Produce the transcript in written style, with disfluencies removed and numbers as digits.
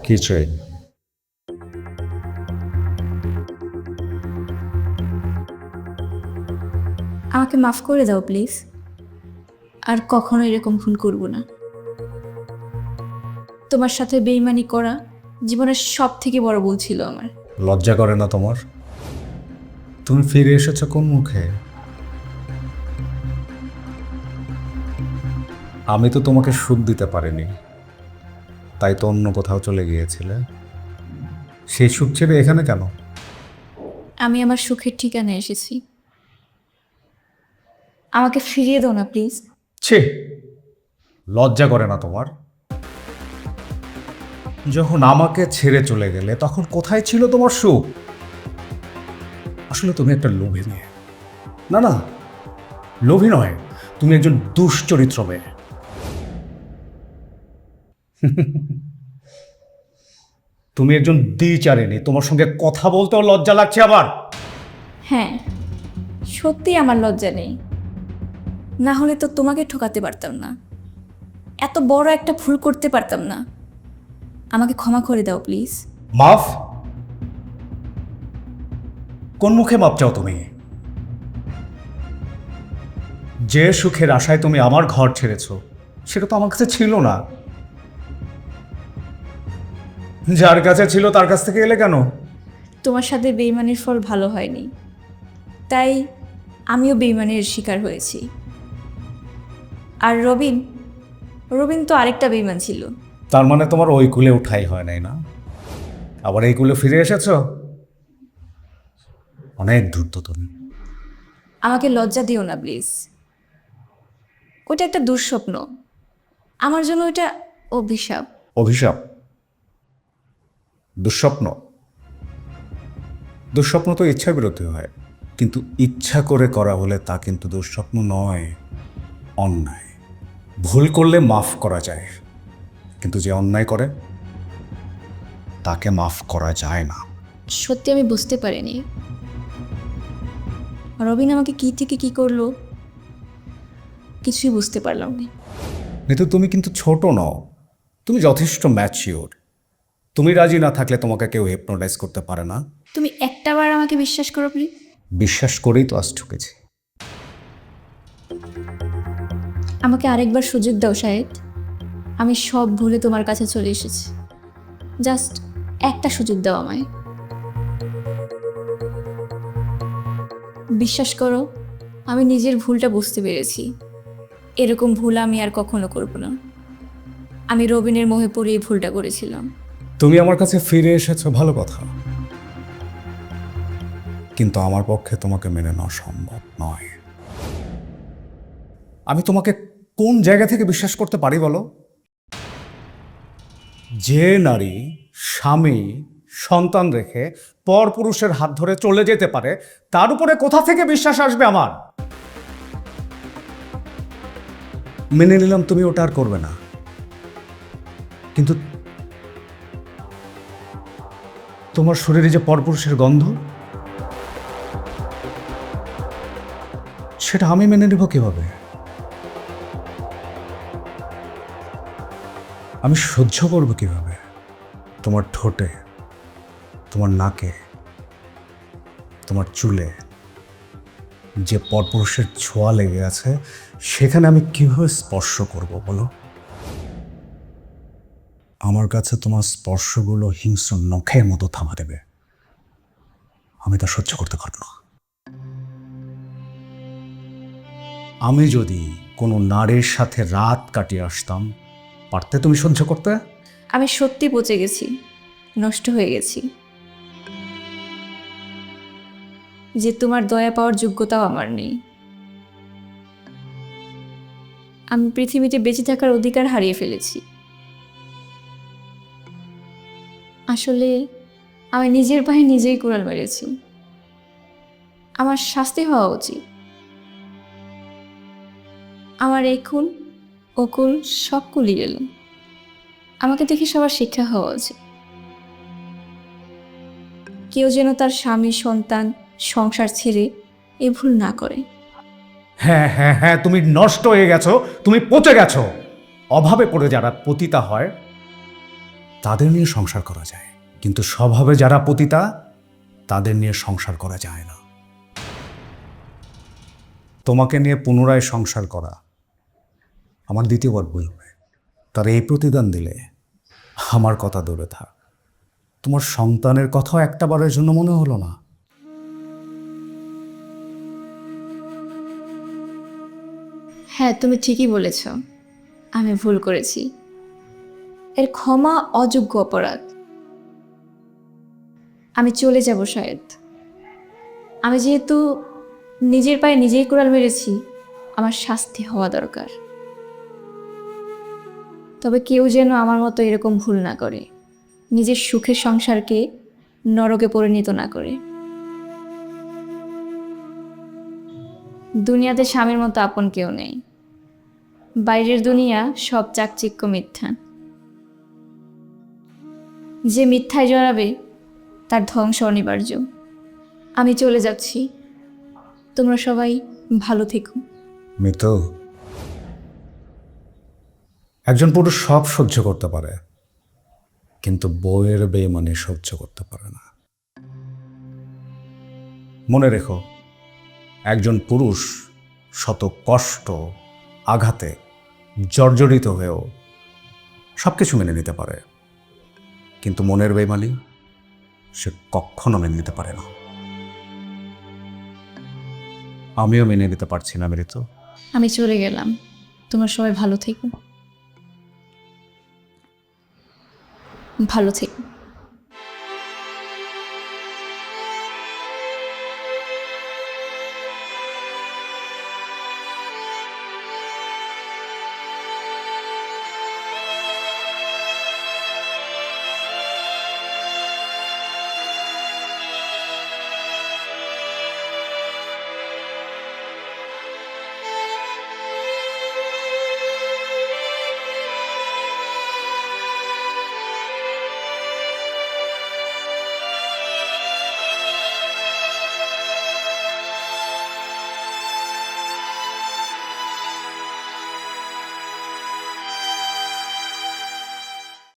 কি চাই? আমাকে মাফ করে দাও প্লিজ। আর কখনো এরকম ভুল করব না। তোমার সাথে বেইমানি করা জীবনের সব থেকে বড় ভুল ছিল আমার। লজ্জা করে না তোমার? তুমি ফিরে এসেছো কোন মুখে? আমি তো তোমাকে সুখ দিতে পারিনি, তাই তো অন্য কোথাও চলে গিয়েছিলে। সেই সুখ ছেড়ে এখানে কেন? আমি আমার সুখের ঠিকানায় এসেছি। আমাকে ফিরিয়ে দাও না প্লিজ। ছি, লজ্জা করে না তোমার? যখন আমাকে ছেড়ে চলে গেলে তখন কোথায় ছিল তোমার সুখ? আসলে তুমি একটা লোভী মেয়ে। না না, লোভী নয়, তুমি একজন দুশ্চরিত্র মেয়ে। তুমি একজন দ্বিচারিণী। তোমার সঙ্গে কথা বলতেও লজ্জা লাগছে আবার। হ্যাঁ, সত্যি আমার লজ্জা নেই। না হলে তো তোমাকে ঠকাতে পারতাম না, এত বড় একটা ভুল করতে পারতাম না। আমাকে ক্ষমা করে দাও প্লিজ। মাফ? কোন মুখে মাপ চাও তুমি? যে সুখের আশায় তুমি আমার ঘর ছেড়েছ সেটা তো আমার কাছে ছিল না। যার কাছে ছিল তার কাছ থেকে এলে কেন? তোমার সাথে বেইমানির ফল ভালো হয়নি, তাই আমিও বেইমানির শিকার হয়েছি। আর রবিন, রবিন তো আরেকটা বেইমান ছিল। তার মানে তোমার ওই কুলে উঠাই হয় নাই না? আবার এই কুলে ফিরে এসেছ? অনেক দ্রুত তুমি। আমাকে লজ্জা দিও না প্লিজ। ওটা একটা দুঃস্বপ্ন, আমার জন্য ওটা অভিশাপ। অভিশাপ? দুঃস্বপ্ন? দুঃস্বপ্ন তো ইচ্ছার বিরুদ্ধে হয়, কিন্তু ইচ্ছা করে করা হলে তা কিন্তু দুঃস্বপ্ন নয়, অন্যায়। ভুল করলে মাফ করা যায়, কিন্তু যে অন্যায় করে তাকে মাফ করা যায় না। সত্যি আমি বুঝতে পারিনি রবিন আমাকে কি থেকে কি করলো, কিছুই বুঝতে পারলাম না। কিন্তু তুমি কিন্তু ছোট নও, তুমি যথেষ্ট ম্যাচিওর। তুমি রাজি না থাকলে তোমাকে কেউ হিপনোটাইজ করতে পারে না। তুমি একটাবার আমাকে বিশ্বাস করো প্লিজ। বিশ্বাস করেই তো আজ ঠকেছি। আমাকে আরেকবার সুযোগ দাও শাহেদ। আমি সব ভুলে তোমার কাছে চলে এসেছি, জাস্ট একটা সুযোগ দাও আমায়। বিশ্বাস করো, আমি নিজের ভুলটা বুঝতে পেরেছি। এরকম ভুল আমি আর কখনো করব না। আমি রবিনের মোহে পড়ে এই ভুলটা করেছিলাম। তুমি আমার কাছে ফিরে এসেছো, ভালো কথা, কিন্তু আমার পক্ষে তোমাকে মেনে নেওয়া সম্ভব নয়। আমি তোমাকে কোন জায়গা থেকে বিশ্বাস করতে পারি বলো? যে নারী স্বামী সন্তান রেখে পরপুরুষের হাত ধরে চলে যেতে পারে, তার উপরে কোথা থেকে বিশ্বাস আসবে আমার? মেনে নিলাম তুমি ওটা আর করবে না, কিন্তু তোমার শরীরে যে পরপুরুষের গন্ধ, সেটা আমি মেনে নেব কিভাবে? আমি সহ্য করব কিভাবে তোমার ঠোঁটে, তোমার নাকে, তোমার চুলে যে পরপুরুষের ছোঁয়া লেগে আছে, সেখানে আমি কিভাবে স্পর্শ করব বলো? আমার কাছে তোমার স্পর্শগুলো হিংস্র নখের মতো থামা দেবে। আমি তা সহ্য করতে পারব না। আমি যদি কোনো নারীর সাথে রাত কাটিয়ে আসতাম, পারতে তুমি সহ্য করতে? আমি সত্যি পচে গেছি, নষ্ট হয়ে গেছি, যে তোমার দয়া পাওয়ার যোগ্যতাও আমার নেই। আমি পৃথিবীতে বেঁচে থাকার অধিকার হারিয়ে ফেলেছি। আসলে আমি নিজের পায়ে নিজেই কুড়াল মেরেছি। আমার শাস্তি হওয়া উচিত। আমার এই কুল অকুল সব কুলি গেল। আমাকে দেখে সবার শিক্ষা হওয়া উচিত। কেউ যেন তার স্বামী সন্তান সংসার ছেড়ে এ ভুল না করে। হ্যাঁ হ্যাঁ হ্যাঁ, তুমি নষ্ট হয়ে গেছো, তুমি পচে গেছো। অভাবে পড়ে যারা পতিতা হয়, তাদের নিয়ে সংসার করা যায়, কিন্তু স্বভাবে যারা পতিতা তাদের নিয়ে সংসার করা যায় না। তোমাকে নিয়ে পুনরায় সংসার করা আমার দ্বিতীয়বার ভুল হবে। তার এই প্রতিদান দিলে আমার কথা দূরে থাক, তোমার সন্তানের কথাও একটা বারের জন্য মনে হলো না? হ্যাঁ, তুমি ঠিকই বলেছ, আমি ভুল করেছি। এর ক্ষমা অযোগ্য অপরাধ। আমি চলে যাব শায়দ। আমি যেহেতু নিজের পায়ে নিজেই কুড়াল মেরেছি, আমার শাস্তি হওয়া দরকার। তবে কেউ যেন আমার মতো এরকম ভুল না করে, নিজের সুখের সংসারকে নরকে পরিণত না করে। দুনিয়াতে স্বামীর মতো আপন কেউ নেই। বাইরের দুনিয়া সব চাকচিক্য মিথ্যা। যে মিথ্যায় জড়াবে তার ধ্বংস অনিবার্য। আমি চলে যাচ্ছি, তোমরা সবাই ভালো থেকো। মিতু, একজন পুরুষ সব সহ্য করতে পারে, কিন্তু বউয়ের বেইমানি সহ্য করতে পারে না। মনে রেখো, একজন পুরুষ শত কষ্ট আঘাতে জর্জরিত হয়েও সব কিছু মেনে নিতে পারে, কিন্তু মনের বেইমানি সে কখনো মেনে নিতে পারে না। আমিও মেনে নিতে পারছি না মৃত্যু। আমি চলে গেলাম, তোমরা সবাই ভালো থেকো। ভালো থেকো।